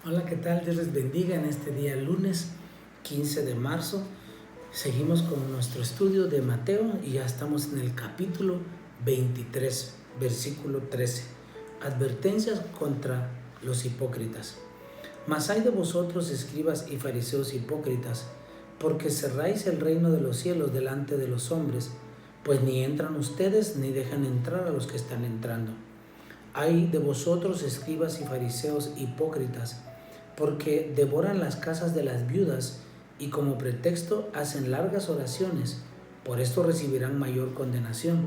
Hola, ¿qué tal? Dios les bendiga en este día lunes 15 de marzo. Seguimos con nuestro estudio de Mateo y ya estamos en el capítulo 23, versículo 13. Advertencias contra los hipócritas. Mas hay de vosotros, escribas y fariseos hipócritas, porque cerráis el reino de los cielos delante de los hombres, pues ni entran ustedes ni dejan entrar a los que están entrando. Hay de vosotros, escribas y fariseos hipócritas, porque devoran las casas de las viudas y como pretexto hacen largas oraciones, por esto recibirán mayor condenación.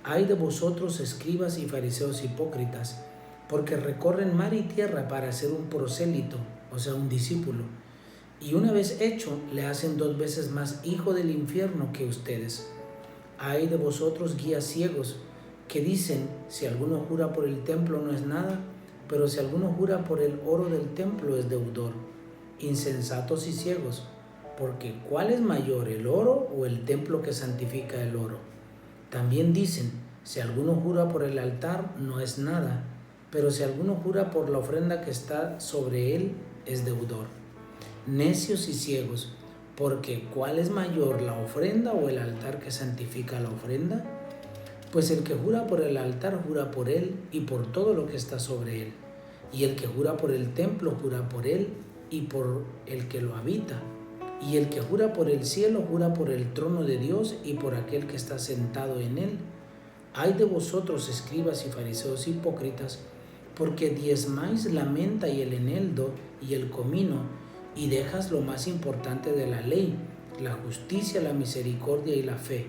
Ay de vosotros, escribas y fariseos hipócritas, porque recorren mar y tierra para hacer un prosélito, o sea, un discípulo, y una vez hecho le hacen 2 veces más hijo del infierno que ustedes. Ay de vosotros, guías ciegos, que dicen: si alguno jura por el templo no es nada, pero si alguno jura por el oro del templo es deudor. Insensatos y ciegos, porque ¿cuál es mayor, el oro o el templo que santifica el oro? También dicen: si alguno jura por el altar no es nada, pero si alguno jura por la ofrenda que está sobre él es deudor. Necios y ciegos, porque ¿cuál es mayor, la ofrenda o el altar que santifica la ofrenda? Pues el que jura por el altar jura por él y por todo lo que está sobre él. Y el que jura por el templo jura por él y por el que lo habita. Y el que jura por el cielo jura por el trono de Dios y por aquel que está sentado en él. Ay de vosotros, escribas y fariseos hipócritas, porque diezmáis la menta y el eneldo y el comino, y dejas lo más importante de la ley, la justicia, la misericordia y la fe.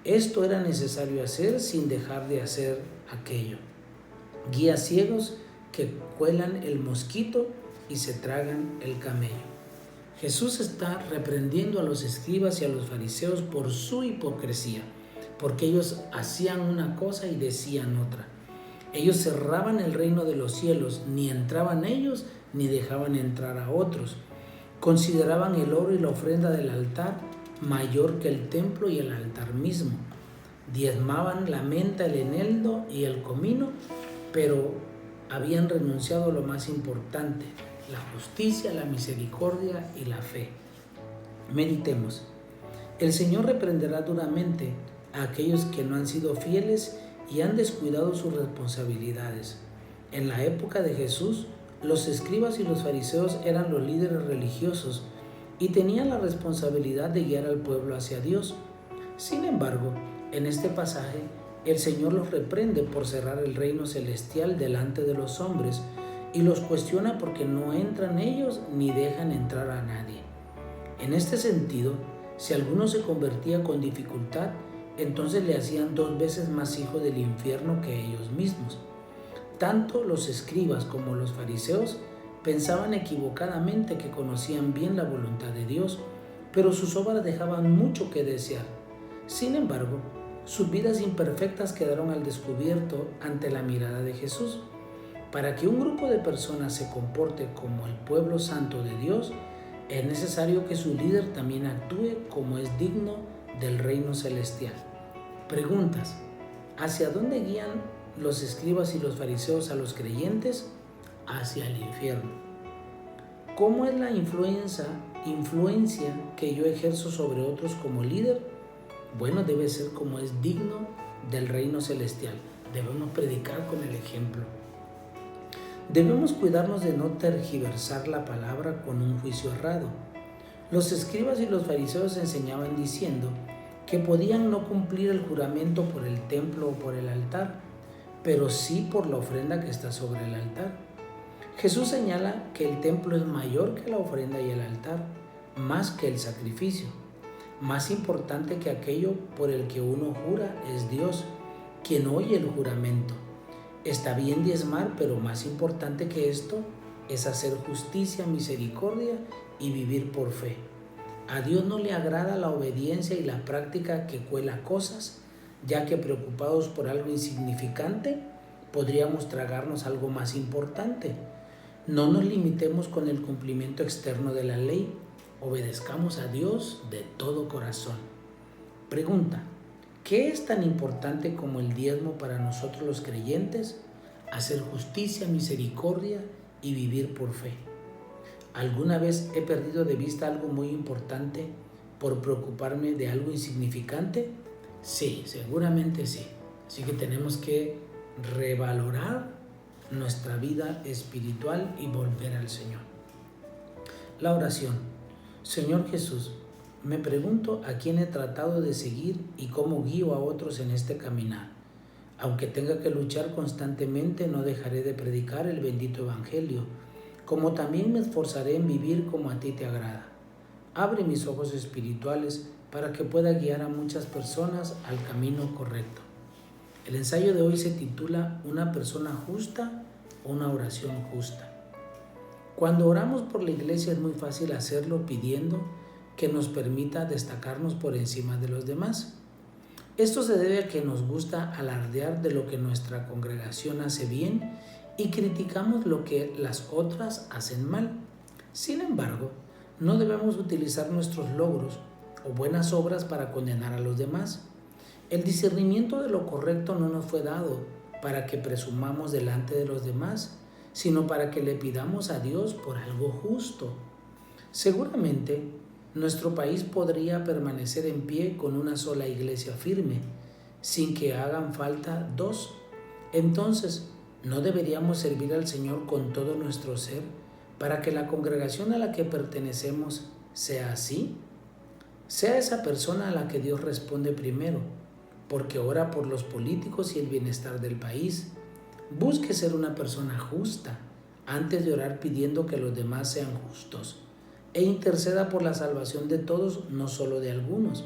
Esto era necesario hacer sin dejar de hacer aquello. Guías ciegos que cuelan el mosquito y se tragan el camello. Jesús está reprendiendo a los escribas y a los fariseos por su hipocresía, porque ellos hacían una cosa y decían otra. Ellos cerraban el reino de los cielos, ni entraban ellos ni dejaban entrar a otros. Consideraban el oro y la ofrenda del altar mayor que el templo y el altar mismo. Diezmaban la menta, el eneldo y el comino, pero habían renunciado a lo más importante: la justicia, la misericordia y la fe. Meditemos. El Señor reprenderá duramente a aquellos que no han sido fieles y han descuidado sus responsabilidades. En la época de Jesús, los escribas y los fariseos eran los líderes religiosos y tenían la responsabilidad de guiar al pueblo hacia Dios. Sin embargo, en este pasaje, el Señor los reprende por cerrar el reino celestial delante de los hombres y los cuestiona porque no entran ellos ni dejan entrar a nadie. En este sentido, si alguno se convertía con dificultad, entonces le hacían 2 veces más hijo del infierno que ellos mismos. Tanto los escribas como los fariseos pensaban equivocadamente que conocían bien la voluntad de Dios, pero sus obras dejaban mucho que desear. Sin embargo, sus vidas imperfectas quedaron al descubierto ante la mirada de Jesús. Para que un grupo de personas se comporte como el pueblo santo de Dios, es necesario que su líder también actúe como es digno del reino celestial. Preguntas: ¿hacia dónde guían los escribas y los fariseos a los creyentes? Hacia el infierno. ¿Cómo es la influencia que yo ejerzo sobre otros como líder? Bueno, debe ser como es digno del reino celestial. Debemos predicar con el ejemplo. Debemos cuidarnos de no tergiversar la palabra con un juicio errado. Los escribas y los fariseos enseñaban diciendo que podían no cumplir el juramento por el templo o por el altar, pero sí por la ofrenda que está sobre el altar. Jesús señala que el templo es mayor que la ofrenda y el altar, más que el sacrificio. Más importante que aquello por el que uno jura es Dios, quien oye el juramento. Está bien diezmar, pero más importante que esto es hacer justicia, misericordia y vivir por fe. A Dios no le agrada la obediencia y la práctica que cuela cosas, ya que preocupados por algo insignificante, podríamos tragarnos algo más importante. No nos limitemos con el cumplimiento externo de la ley, obedezcamos a Dios de todo corazón. Pregunta: ¿qué es tan importante como el diezmo para nosotros los creyentes? Hacer justicia, misericordia y vivir por fe. ¿Alguna vez he perdido de vista algo muy importante por preocuparme de algo insignificante? Sí, seguramente sí. Así que tenemos que revalorar nuestra vida espiritual y volver al Señor. La oración. Señor Jesús, me pregunto a quién he tratado de seguir y cómo guío a otros en este caminar. Aunque tenga que luchar constantemente, no dejaré de predicar el bendito Evangelio, como también me esforzaré en vivir como a ti te agrada. Abre mis ojos espirituales para que pueda guiar a muchas personas al camino correcto. El ensayo de hoy se titula Una persona justa o una oración justa. Cuando oramos por la iglesia es muy fácil hacerlo pidiendo que nos permita destacarnos por encima de los demás. Esto se debe a que nos gusta alardear de lo que nuestra congregación hace bien y criticamos lo que las otras hacen mal. Sin embargo, no debemos utilizar nuestros logros o buenas obras para condenar a los demás. El discernimiento de lo correcto no nos fue dado para que presumamos delante de los demás, sino para que le pidamos a Dios por algo justo. Seguramente, nuestro país podría permanecer en pie con una sola iglesia firme, sin que hagan falta dos. Entonces, ¿no deberíamos servir al Señor con todo nuestro ser para que la congregación a la que pertenecemos sea así? Sea esa persona a la que Dios responde primero, porque ora por los políticos y el bienestar del país. Busque ser una persona justa antes de orar pidiendo que los demás sean justos, e interceda por la salvación de todos, no solo de algunos.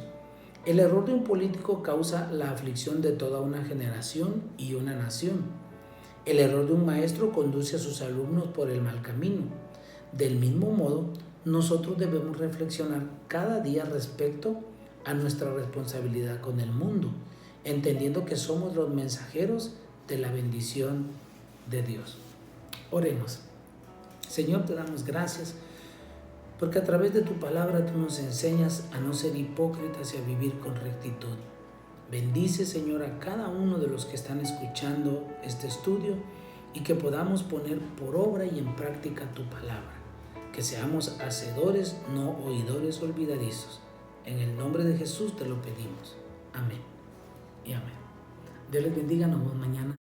El error de un político causa la aflicción de toda una generación y una nación. El error de un maestro conduce a sus alumnos por el mal camino. Del mismo modo, nosotros debemos reflexionar cada día respecto a nuestra responsabilidad con el mundo, entendiendo que somos los mensajeros de la bendición de Dios. Oremos. Señor, te damos gracias porque a través de tu palabra tú nos enseñas a no ser hipócritas y a vivir con rectitud. Bendice, Señor, a cada uno de los que están escuchando este estudio y que podamos poner por obra y en práctica tu palabra. Que seamos hacedores, no oidores olvidadizos. En el nombre de Jesús te lo pedimos. Amén y amén. Dios les bendiga, nos vemos mañana.